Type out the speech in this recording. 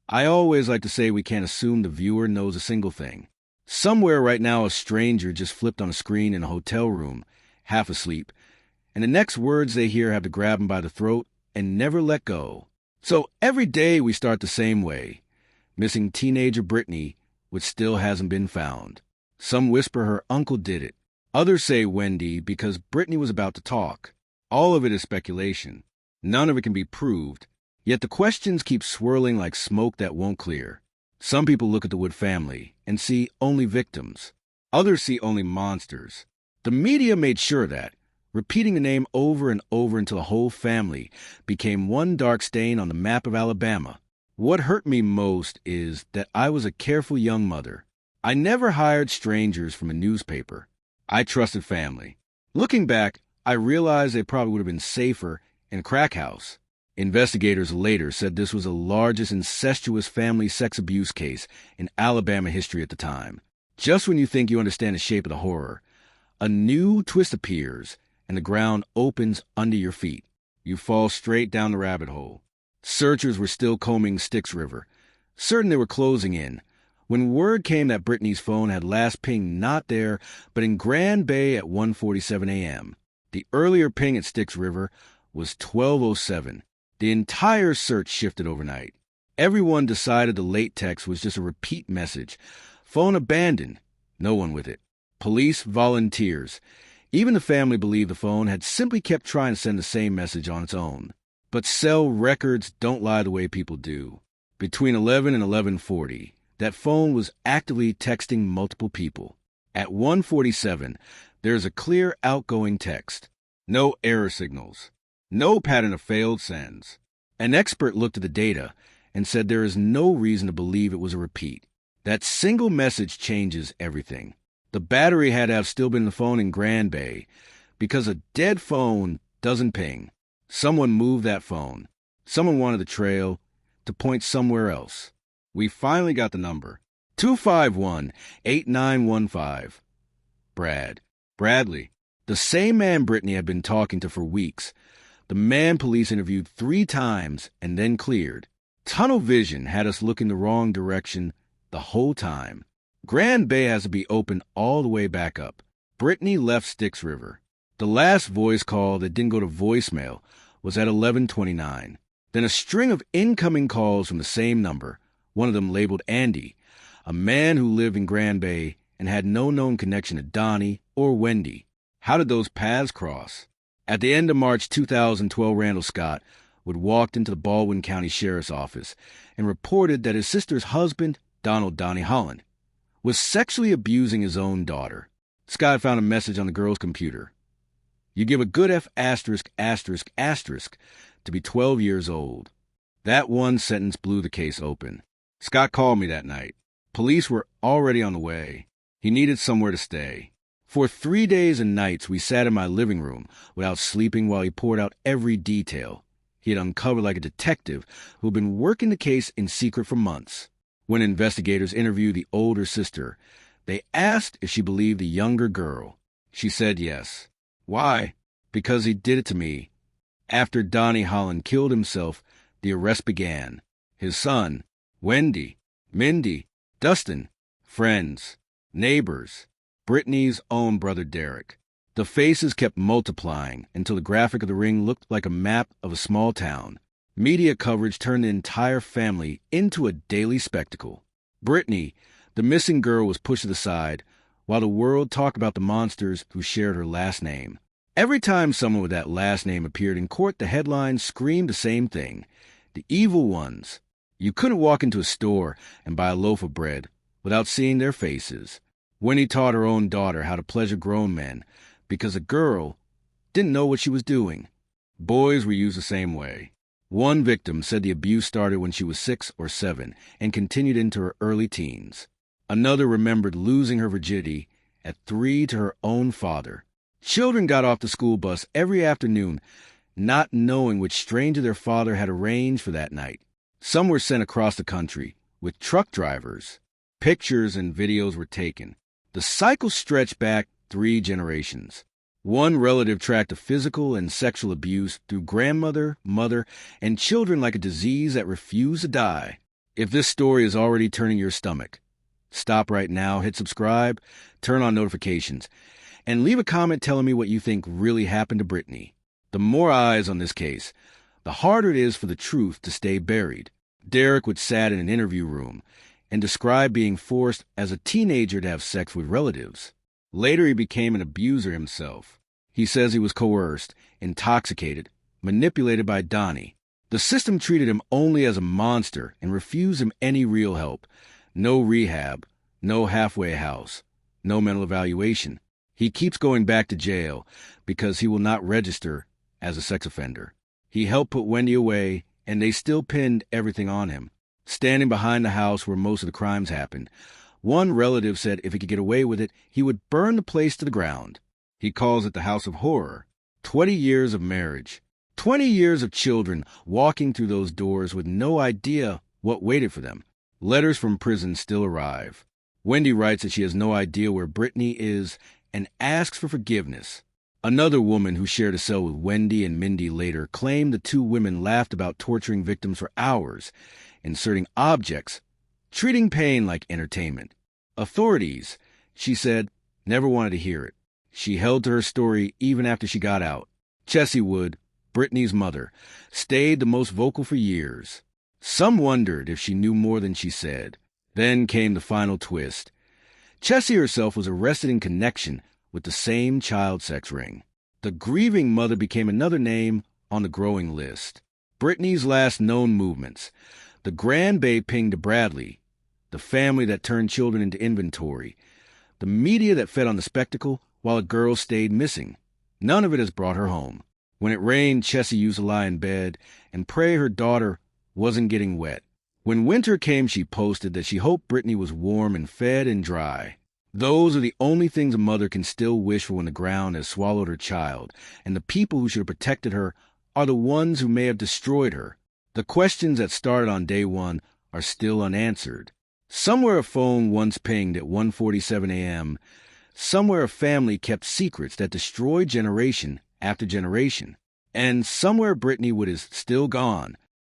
I always like to say we can't assume the viewer knows a single thing. Somewhere right now, a stranger just flipped on a screen in a hotel room, half asleep, and the next words they hear have to grab them by the throat and never let go. So every day we start the same way. Missing teenager Brittany, which still hasn't been found. Some whisper her uncle did it. Others say Wendy because Brittany was about to talk. All of it is speculation. None of it can be proved. Yet the questions keep swirling like smoke that won't clear. Some people look at the Wood family and see only victims. Others see only monsters. The media made sure that, repeating the name over and over until the whole family became one dark stain on the map of Alabama. What hurt me most is that I was a careful young mother. I never hired strangers from a newspaper. I trusted family. Looking back, I realized they probably would have been safer in a crack house. Investigators later said this was the largest incestuous family sex abuse case in Alabama history at the time. Just when you think you understand the shape of the horror, a new twist appears and the ground opens under your feet. You fall straight down the rabbit hole. Searchers were still combing Styx River, certain they were closing in, when word came that Brittany's phone had last pinged not there, but in Grand Bay at 1:47 a.m. The earlier ping at Styx River was 12:07. The entire search shifted overnight. Everyone decided the late text was just a repeat message. Phone abandoned. No one with it. Police, volunteers. Even the family believed the phone had simply kept trying to send the same message on its own. But cell records don't lie the way people do. Between 11 and 11:40, that phone was actively texting multiple people. At 1:47, there's a clear outgoing text. No error signals. No pattern of failed sends. An expert looked at the data and said there is no reason to believe it was a repeat. That single message changes everything. The battery had to have still been in the phone in Grand Bay, because a dead phone doesn't ping. Someone moved that phone. Someone wanted the trail to point somewhere else. We finally got the number. 251-8915. Bradley. The same man Brittany had been talking to for weeks. The man police interviewed 3 times and then cleared. Tunnel vision had us looking the wrong direction the whole time. Grand Bay has to be open all the way back up. Brittany left Styx River. The last voice call that didn't go to voicemail was at 11:29. Then a string of incoming calls from the same number, one of them labeled Andy, a man who lived in Grand Bay and had no known connection to Donnie or Wendy. How did those paths cross? At the end of March 2012, Randall Scott would walked into the Baldwin County Sheriff's Office and reported that his sister's husband, Donald Donnie Holland, was sexually abusing his own daughter. Scott found a message on the girl's computer. You give a good F*** to be 12 years old. That one sentence blew the case open. Scott called me that night. Police were already on the way. He needed somewhere to stay. For 3 days and nights, we sat in my living room without sleeping while he poured out every detail he had uncovered like a detective who had been working the case in secret for months. When investigators interviewed the older sister, they asked if she believed the younger girl. She said yes. Why? Because he did it to me. After Donnie Holland killed himself, the arrest began. His son, Wendy, Mindy, Dustin, friends, neighbors, Brittany's own brother Derek. The faces kept multiplying until the graphic of the ring looked like a map of a small town. Media coverage turned the entire family into a daily spectacle. Brittany, the missing girl, was pushed to the side, while the world talked about the monsters who shared her last name. Every time someone with that last name appeared in court, the headlines screamed the same thing. The evil ones. You couldn't walk into a store and buy a loaf of bread without seeing their faces. Winnie taught her own daughter how to pleasure grown men because a girl didn't know what she was doing. Boys were used the same way. One victim said the abuse started when she was 6 or 7 and continued into her early teens. Another remembered losing her virginity at 3 to her own father. Children got off the school bus every afternoon, not knowing which stranger their father had arranged for that night. Some were sent across the country with truck drivers. Pictures and videos were taken. The cycle stretched back 3 generations. One relative tracked the physical and sexual abuse through grandmother, mother, and children like a disease that refused to die. If this story is already turning your stomach, stop right now, hit subscribe, turn on notifications, and leave a comment telling me what you think really happened to Brittany. The more eyes on this case, the harder it is for the truth to stay buried. Derek would sat in an interview room and describe being forced as a teenager to have sex with relatives. Later, he became an abuser himself. He says he was coerced, intoxicated, manipulated by Donnie. The system treated him only as a monster and refused him any real help. No rehab, no halfway house, no mental evaluation. He keeps going back to jail because he will not register as a sex offender. He helped put Wendy away, and they still pinned everything on him. Standing behind the house where most of the crimes happened, one relative said if he could get away with it, he would burn the place to the ground. He calls it the House of Horror. 20 years of marriage. 20 years of children walking through those doors with no idea what waited for them. Letters from prison still arrive. Wendy writes that she has no idea where Brittany is and asks for forgiveness. Another woman who shared a cell with Wendy and Mindy later claimed the two women laughed about torturing victims for hours, inserting objects, treating pain like entertainment. Authorities, she said, never wanted to hear it. She held to her story even after she got out. Chessie Wood, Brittany's mother, stayed the most vocal for years. Some wondered if she knew more than she said. Then came the final twist. Chessie herself was arrested in connection with the same child sex ring. The grieving mother became another name on the growing list. Brittany's last known movements. The grandbabe ping to Bradley. The family that turned children into inventory. The media that fed on the spectacle while a girl stayed missing. None of it has brought her home. When it rained, Chessie used to lie in bed and pray her daughter wasn't getting wet. When winter came, she posted that she hoped Brittany was warm and fed and dry. Those are the only things a mother can still wish for when the ground has swallowed her child, and the people who should have protected her are the ones who may have destroyed her. The questions that started on day one are still unanswered. Somewhere a phone once pinged at 1:47 a.m. Somewhere a family kept secrets that destroyed generation after generation. And somewhere Brittany Wood is still gone,